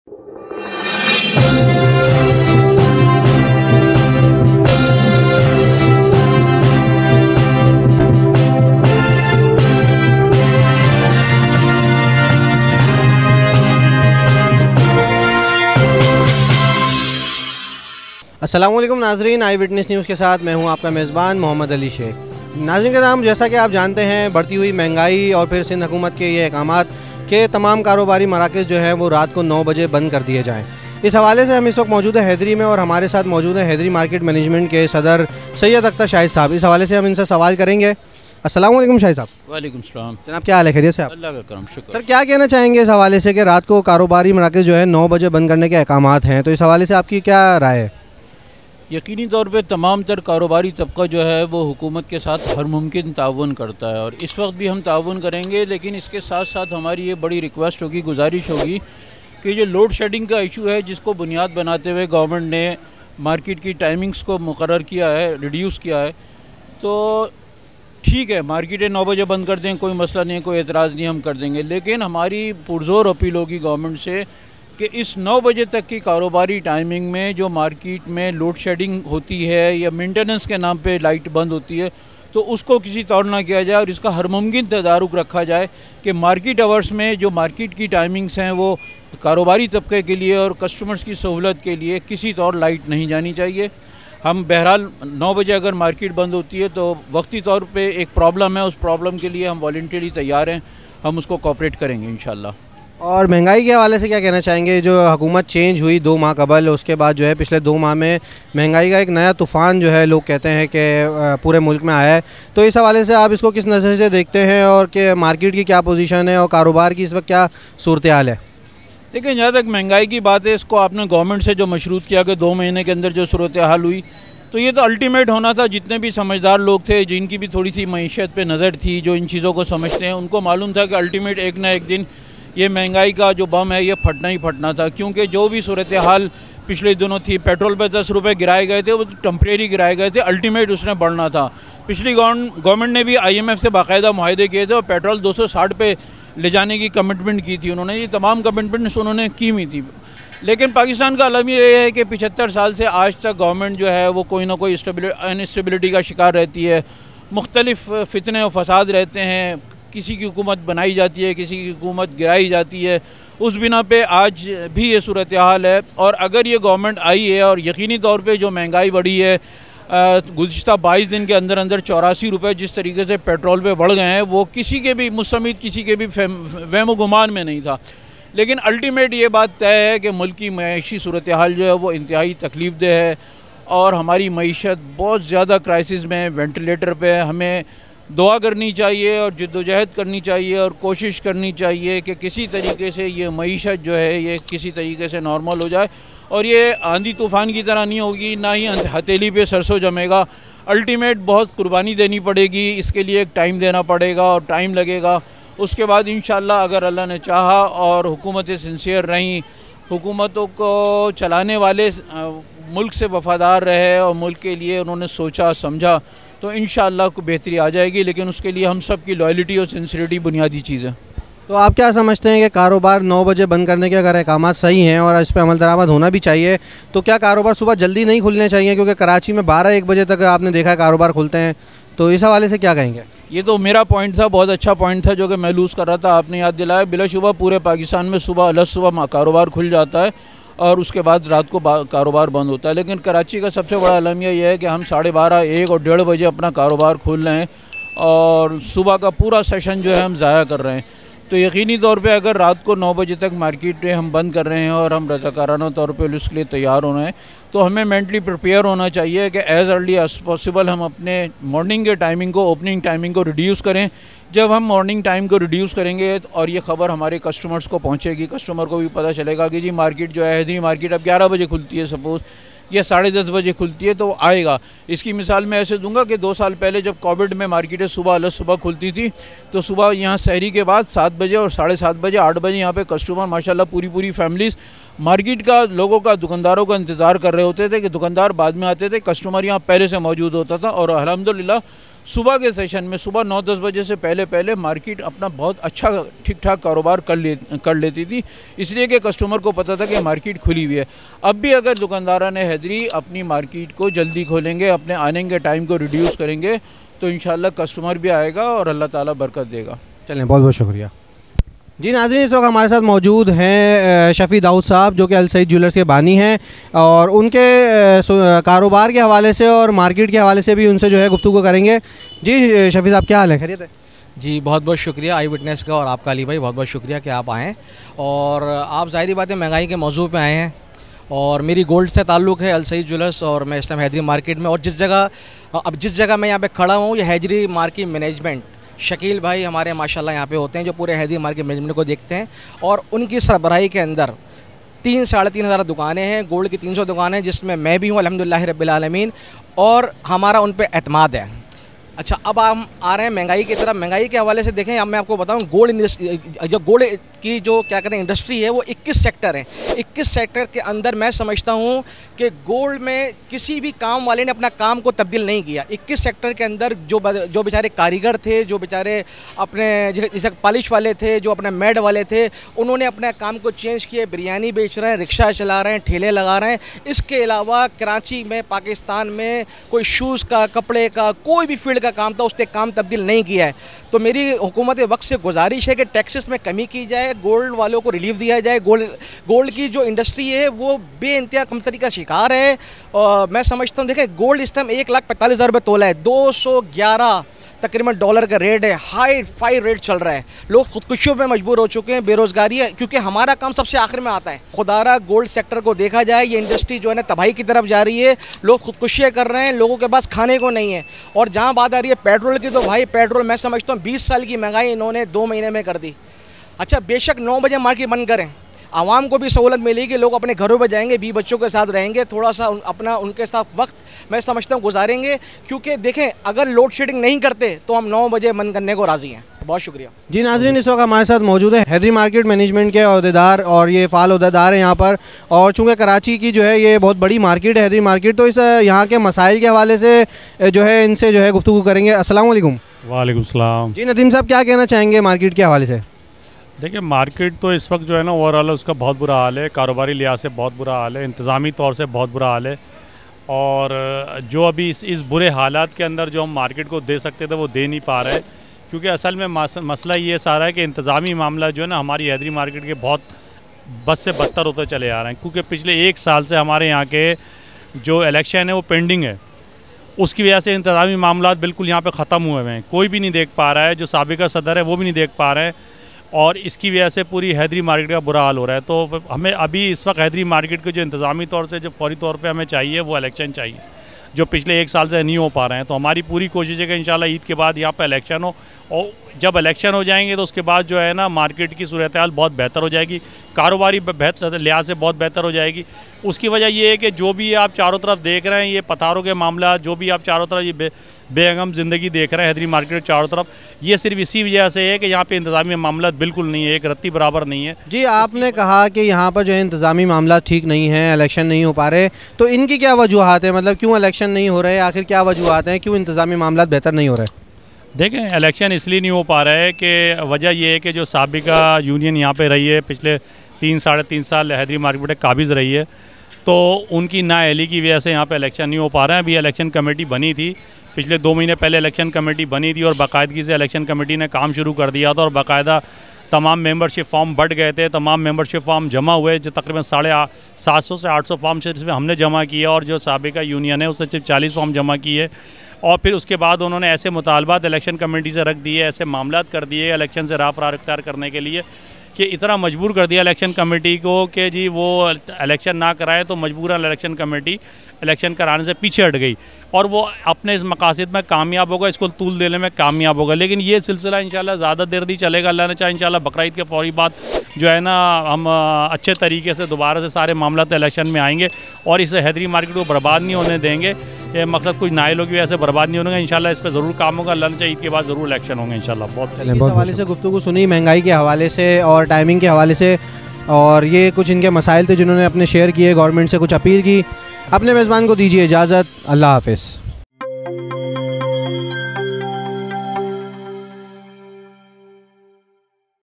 अस्सलाम वालेकुम नाजरीन, आई विटनेस न्यूज़ के साथ मैं हूं आपका मेज़बान मोहम्मद अली शेख। नाजरीन के नाम, जैसा कि आप जानते हैं, बढ़ती हुई महंगाई और फिर सिंध हुकूमत के ये अहकामात के तमाम कारोबारी मराकज़ जो हैं वो रात को 9 बजे बंद कर दिए जाएँ। इस हवाले से हम इस वक्त मौजूद है हैदरी में और हमारे साथ मौजूद है हैदरी मार्केट मैनेजमेंट के सदर सैयद अख्तर शाहिद साहब। इस हवाले से हम इनसे सवाल करेंगे। अस्सलाम वालेकुम शाहिद साहब। वालेकुम सलाम जनाब, क्या हाल है? खैरियत से आप? अल्लाह का करम, शुक्र। सर, क्या कहना चाहेंगे इस हवाले से कि रात को कारोबारी मराकज़ जो है 9 बजे बंद करने के अहकामात हैं, तो इस हवाले से आपकी क्या राय है? यकीनी तौर पे तमाम तर कारोबारी तबका जो है वो हुकूमत के साथ हर मुमकिन ताउन करता है और इस वक्त भी हम ताउन करेंगे, लेकिन इसके साथ साथ हमारी ये बड़ी रिक्वेस्ट होगी, गुजारिश होगी कि जो लोड शेडिंग का इशू है, जिसको बुनियाद बनाते हुए गवर्नमेंट ने मार्केट की टाइमिंग्स को मुकर्रर किया है, रिड्यूस किया है, तो ठीक है, मार्केटें 9 बजे बंद कर दें, कोई मसला नहीं है, कोई एतराज़ नहीं, हम कर देंगे। लेकिन हमारी पुरज़ोर अपील होगी गवर्नमेंट से कि इस 9 बजे तक की कारोबारी टाइमिंग में जो मार्केट में लोड शेडिंग होती है या मेंटेनेंस के नाम पे लाइट बंद होती है, तो उसको किसी तौर ना किया जाए और इसका हर मुमकिन तदारुक रखा जाए कि मार्केट आवर्स में जो मार्केट की टाइमिंग्स हैं वो कारोबारी तबके के लिए और कस्टमर्स की सहूलत के लिए किसी तौर लाइट नहीं जानी चाहिए। हम बहरहाल 9 बजे अगर मार्केट बंद होती है तो वक्ती तौर पे एक प्रॉब्लम है, उस प्रॉब्लम के लिए हम वॉलंटियरली तैयार हैं, हम उसको कोऑपरेट करेंगे इंशाल्लाह। और महंगाई के हवाले से क्या कहना चाहेंगे? जो हुकूमत चेंज हुई 2 माह कबल, उसके बाद जो है पिछले 2 माह में महंगाई का एक नया तूफ़ान जो है लोग कहते हैं कि पूरे मुल्क में आया है, तो इस हवाले से आप इसको किस नज़र से देखते हैं और कि मार्केट की क्या पोजीशन है और कारोबार की इस वक्त क्या सूरत हाल है? देखिए, जहाँ तक महंगाई की बात है, इसको आपने गवर्नमेंट से जो मशरूत किया कि 2 महीने के अंदर जो सूरत हाल हुई, तो ये तो अल्टीमेट होना था। जितने भी समझदार लोग थे, जिनकी भी थोड़ी सी मईशत पे नज़र थी, जो इन चीज़ों को समझते हैं, उनको मालूम था कि अल्टीमेट एक ना एक दिन ये महंगाई का जो बम है ये फटना ही फटना था। क्योंकि जो भी सूरत हाल पिछले दिनों थी, पेट्रोल पे 10 रुपये गिराए गए थे, वो टेम्परेरी गिराए गए थे, अल्टीमेट उसने बढ़ना था। पिछली गवर्नमेंट ने भी IMF से बाकायदा मुआहदे किए थे और पेट्रोल 260 पे ले जाने की कमिटमेंट की थी उन्होंने। ये तमाम कमिटमेंट्स उन्होंने की हुई थी। लेकिन पाकिस्तान का अलम ये है कि 75 साल से आज तक गवर्नमेंट जो है वो कोई ना कोई अनस्टेबिलिटी का शिकार रहती है, मुख्तलिफ फितने और फसाद रहते हैं, किसी की हुकूमत बनाई जाती है, किसी की हुकूमत गिराई जाती है। उस बिना पे आज भी ये सूरत हाल है। और अगर ये गवर्नमेंट आई है और यकीनी तौर पे जो महंगाई बढ़ी है, गुज़िश्ता 22 दिन के अंदर अंदर 84 रुपये जिस तरीके से पेट्रोल पे बढ़ गए हैं, वो किसी के भी मुस्तमिद किसी के भी वहम गुमान में नहीं था। लेकिन अल्टीमेट ये बात तय है कि मुल्क की मईशी सूरत हाल जो है वो इंतहाई तकलीफ दह है और हमारी मईशत बहुत ज़्यादा क्राइसिस में, वेंटिलेटर पे है। हमें दुआ करनी चाहिए और जद्दोजहद करनी चाहिए और कोशिश करनी चाहिए कि किसी तरीके से ये मईशत जो है ये किसी तरीके से नॉर्मल हो जाए और ये आंधी तूफ़ान की तरह नहीं होगी, ना ही हथेली पे सरसों जमेगा। अल्टीमेट बहुत कुर्बानी देनी पड़ेगी, इसके लिए एक टाइम देना पड़ेगा और टाइम लगेगा। उसके बाद इंशाल्लाह अगर अल्लाह ने चाहा और हुकूमतें सिंसियर रहीं, हुकूमतों को चलाने वाले मुल्क से वफ़ादार रहे और मुल्क के लिए उन्होंने सोचा समझा, तो इंशाअल्लाह को बेहतरी आ जाएगी। लेकिन उसके लिए हम सब की लॉयल्टी और सिंसियरिटी बुनियादी चीज़ है। तो आप क्या समझते हैं कि कारोबार 9 बजे बंद करने के अगर अहकामात सही हैं और इस पर अमल दरामद होना भी चाहिए, तो क्या कारोबार सुबह जल्दी नहीं खुलने चाहिए? क्योंकि कराची में 12-1 बजे तक आपने देखा है कारोबार खुलते हैं, तो इस हवाले से क्या कहेंगे? ये तो मेरा पॉइंट था, बहुत अच्छा पॉइंट था जो कि मैं लूज़ कर रहा था, आपने याद दिलाया। बिलाशुबा पूरे पाकिस्तान में सुबह सुबह कारोबार खुल जाता है और उसके बाद रात को कारोबार बंद होता है। लेकिन कराची का सबसे बड़ा अलमिया यह है कि हम 12:30, 1 और 1:30 बजे अपना कारोबार खोल रहे हैं और सुबह का पूरा सेशन जो है हम ज़ाया कर रहे हैं। तो यकीनी तौर पे अगर रात को 9 बजे तक मार्केटें हम बंद कर रहे हैं और हम रज़ाकाराना तौर पे उसके लिए तैयार होना है, तो हमें मेंटली प्रिपेयर होना चाहिए कि एज़ अर्ली एज़ पॉसिबल हम अपने मॉर्निंग के टाइमिंग को, ओपनिंग टाइमिंग को रिड्यूस करें। जब हम मॉर्निंग टाइम को रिड्यूस करेंगे और ये ख़बर हमारे कस्टमर्स को पहुंचेगी, कस्टमर को भी पता चलेगा कि जी मार्केट जो है, हैदरी मार्केट अब 11 बजे खुलती है सपोज़, या 10:30 बजे खुलती है, तो वो आएगा। इसकी मिसाल मैं ऐसे दूंगा कि 2 साल पहले जब कोविड में मार्केटें सुबह खुलती थी, तो सुबह यहाँ सहरी के बाद 7 बजे और 7:30 बजे, 8 बजे यहाँ पे कस्टमर माशाल्लाह पूरी फैमिलीज़ मार्केट का, लोगों का, दुकानदारों का इंतज़ार कर रहे होते थे कि दुकानदार बाद में आते थे, कस्टमर यहाँ पहले से मौजूद होता था। और अल्हम्दुलिल्लाह सुबह के सेशन में सुबह 9-10 बजे से पहले मार्केट अपना बहुत अच्छा ठीक ठाक कारोबार कर लेती थी, इसलिए कि कस्टमर को पता था कि मार्केट खुली हुई है। अब भी अगर दुकानदारा ने हैदरी अपनी मार्केट को जल्दी खोलेंगे, अपने आने के टाइम को रिड्यूस करेंगे, तो इंशाल्लाह कस्टमर भी आएगा और अल्लाह ताला बरकत देगा। चलें, बहुत बहुत शुक्रिया जी। नाज़रीन, इस वक्त हमारे साथ मौजूद हैं शफ़ी दाऊद साहब, जो कि अल सईद ज्वेलर्स के बानी हैं, और उनके कारोबार के हवाले से और मार्केट के हवाले से भी उनसे जो है गुफ्तगू करेंगे। जी शफ़ी साहब, क्या हाल है, खैरियत है? जी बहुत बहुत शुक्रिया आई विटनेस का और आपका अली भाई, बहुत बहुत शुक्रिया कि आप आएँ और आप ज़ाहिर बात है महंगाई के मौजू पे आए हैं। और मेरी गोल्ड से ताल्लुक़ है, अल सईद ज्वेलर्स, और मैं इस टाइम हैदरी मार्केट में, और जिस जगह मैं यहाँ पे खड़ा हूँ ये हैदरी मार्केट मैनेजमेंट, शकील भाई हमारे माशाल्लाह यहाँ पे होते हैं जो पूरे हैदरी मार्केट मैनेजमेंट को देखते हैं, और उनकी सरबराही के अंदर 3-3.5 हज़ार दुकानें हैं, गोल्ड की 300 दुकानें हैं, जिसमें मैं भी हूँ अल्हम्दुलिल्लाह रब्बिल आलमीन, और हमारा उन पर एतमाद है। अच्छा, अब हम आ रहे हैं महंगाई की तरफ। महंगाई के हवाले से देखें, अब मैं आपको बताऊं, गोल्ड की जो क्या कहते हैं इंडस्ट्री है वो 21 सेक्टर है। 21 सेक्टर के अंदर मैं समझता हूं कि गोल्ड में किसी भी काम वाले ने अपना काम को तब्दील नहीं किया। 21 सेक्टर के अंदर जो बेचारे कारीगर थे, जो बेचारे अपने जैसे पॉलिश वाले थे, जो अपने मेड वाले थे, उन्होंने अपने काम को चेंज किए। बिरयानी बेच रहे हैं, रिक्शा चला रहे हैं, ठेले लगा रहे हैं। इसके अलावा कराची में, पाकिस्तान में कोई शूज़ का, कपड़े का, कोई भी फील्ड काम था, उसने काम तब्दील नहीं किया है। तो मेरी हुकूमत वक्त से गुजारिश है कि टैक्सेस में कमी की जाए, गोल्ड वालों को रिलीफ दिया जाए। गोल्ड की जो इंडस्ट्री है वो बेइंतहा कमतरी का शिकार है। मैं समझता हूँ, देखें गोल्ड इस टाइम 1,45,000 रुपये तोला है, 211 तकरीबन डॉलर का रेट है, हाई फाई रेट चल रहा है। लोग खुदकुशियों में मजबूर हो चुके हैं, बेरोज़गारी है, क्योंकि हमारा काम सबसे आखिर में आता है। खुदारा गोल्ड सेक्टर को देखा जाए, ये इंडस्ट्री जो है ना तबाही की तरफ जा रही है। लोग खुदकुशियाँ कर रहे हैं, लोगों के पास खाने को नहीं है। और जहाँ बात आ रही है पेट्रोल की, तो भाई पेट्रोल मैं समझता हूँ 20 साल की महंगाई इन्होंने 2 महीने में कर दी। अच्छा, बेशक 9 बजे मार्केट बंद करें, आवाम को भी सहूलत मिलेगी, लोग अपने घरों पर जाएंगे, बीवी बच्चों के साथ रहेंगे, थोड़ा सा अपना उनके साथ वक्त मैं समझता हूँ गुजारेंगे। क्योंकि देखें, अगर लोड शेडिंग नहीं करते तो हम 9 बजे बंद करने को राज़ी हैं। बहुत शुक्रिया जी। नाज़रीन, इस वक्त हमारे साथ मौजूद है हैदरी मार्केट मैनेजमेंट के अहदेदार, और ये फ़ाल अहदेदार हैं यहाँ पर। और चूँकि कराची की जो है ये बहुत बड़ी मार्केट है हैदरी मार्केट, तो इस यहाँ के मसाइल के हवाले से जो है इनसे जो है गुफ्तगू करेंगे। अस्सलाम वालेकुम। वालेकुम सलाम। जी नदीम साहब, क्या कहना चाहेंगे मार्केट के हवाले से? देखिए, मार्केट तो इस वक्त जो है ना ओवरऑल उसका बहुत बुरा हाल है, कारोबारी लिहाज से बहुत बुरा हाल है, इंतज़ामी तौर से बहुत बुरा हाल है। और जो अभी इस बुरे हालात के अंदर जो हम मार्केट को दे सकते थे वो दे नहीं पा रहे, क्योंकि असल में मसला ये सारा है कि इंतज़ामी मामला जो है ना हमारी हैदरी मार्केट के बहुत बद से बदतर होते चले आ रहे हैं। क्योंकि पिछले 1 साल से हमारे यहाँ के जो इलेक्शन है वो पेंडिंग है, उसकी वजह से इंतज़ामी मामला बिल्कुल यहाँ पे ख़त्म हुए हुए हैं। कोई भी नहीं देख पा रहा है, जो साबिका सदर है वो भी नहीं देख पा रहे हैं, और इसकी वजह से पूरी हैदरी मार्केट का बुरा हाल हो रहा है। तो हमें अभी इस वक्त हैदरी मार्केट के जो इंतज़ामी तौर से जो फौरी तौर पे हमें चाहिए वो इलेक्शन चाहिए, जो पिछले 1 साल से नहीं हो पा रहे हैं। तो हमारी पूरी कोशिश है कि इंशाल्लाह ईद के बाद यहाँ पे इलेक्शन हो, और जब इलेक्शन हो जाएंगे तो उसके बाद जो है ना मार्केट की सूरत हाल बहुत बेहतर हो जाएगी, कारोबारी बेहतर लिहाज से बहुत बेहतर हो जाएगी। उसकी वजह ये है कि जो भी आप चारों तरफ देख रहे हैं, ये पथारों के मामला, जो भी आप चारों तरफ ये बेगम ज़िंदगी देख रहे हैं हैदरी मार्केट के चारों तरफ, ये सिर्फ इसी वजह से है कि यहाँ पे इंतज़ामी मामला बिल्कुल नहीं है, एक रत्ती बराबर नहीं है। जी, आपने कहा कि यहाँ पर जो है इंतज़ामी मामला ठीक नहीं है, इलेक्शन नहीं हो पा रहे, तो इनकी क्या वजूहत है? मतलब क्यों इलेक्शन नहीं हो रहे, आखिर क्या वजूहत हैं, क्यों इंतज़ामी मामला बेहतर नहीं हो रहे? देखें, इलेक्शन इसलिए नहीं हो पा रहा है कि वजह यह है कि जो साबिका यूनियन यहाँ पे रही है पिछले 3-3.5 साल हैदरी मार्केट काबिज़ रही है, तो उनकी नाअहली की वजह से यहाँ पे इलेक्शन नहीं हो पा रहा है। अभी इलेक्शन कमेटी बनी थी, पिछले 2 महीने पहले इलेक्शन कमेटी बनी थी, और बाकायदगी से इलेक्शन कमेटी ने काम शुरू कर दिया था, और बाकायदा तमाम मेंबरशिप फॉर्म बढ़ गए थे, तमाम मेंबरशिप फॉर्म जमा हुए, जो तकरीबन 750 से 800 फॉर्म सिर्फ हमने जमा किए, और जो साबिका यूनियन है उसने सिर्फ 40 फॉर्म जमा किए। और फिर उसके बाद उन्होंने ऐसे मुतालबात इलेक्शन कमेटी से रख दिए, ऐसे मामलात कर दिए इलेक्शन से राह फरार इख्तियार करने के लिए, कि इतना मजबूर कर दिया इलेक्शन कमेटी को कि जी वो इलेक्शन ना कराए, तो मजबूरन इलेक्शन कमेटी इलेक्शन कराने से पीछे हट गई, और वो अपने इस मकासद में कामयाब होगा, इसको तूल देने में कामयाब होगा। लेकिन ये सिलसिला इंशाल्लाह ज़्यादा देर नहीं चलेगा, अल्लाह ने चाहे इंशाल्लाह बकरा ईद के फौरी बाद जो है ना हम अच्छे तरीके से दोबारा से सारे मामला इलेक्शन में आएंगे, और इस हैदरी मार्केट को बर्बाद नहीं होने देंगे। ये मकसद कुछ नाए लोग भी ऐसे बर्बाद नहीं होंगे, इंशाल्लाह इस पर ज़रूर काम होगा। अल्लाह ने चाहे ईद के बाद ज़रूर इलेक्शन होंगे इंशाल्लाह। बहुत इस हवाले से गुफ्तगू सुनी, महंगाई के हवाले से और टाइमिंग के हवाले से, और ये कुछ इनके मसाइल थे जिन्होंने अपने शेयर किए, गवर्नमेंट से कुछ अपील की। अपने मेज़बान को दीजिए इजाज़त, अल्लाह हाफ़िज़।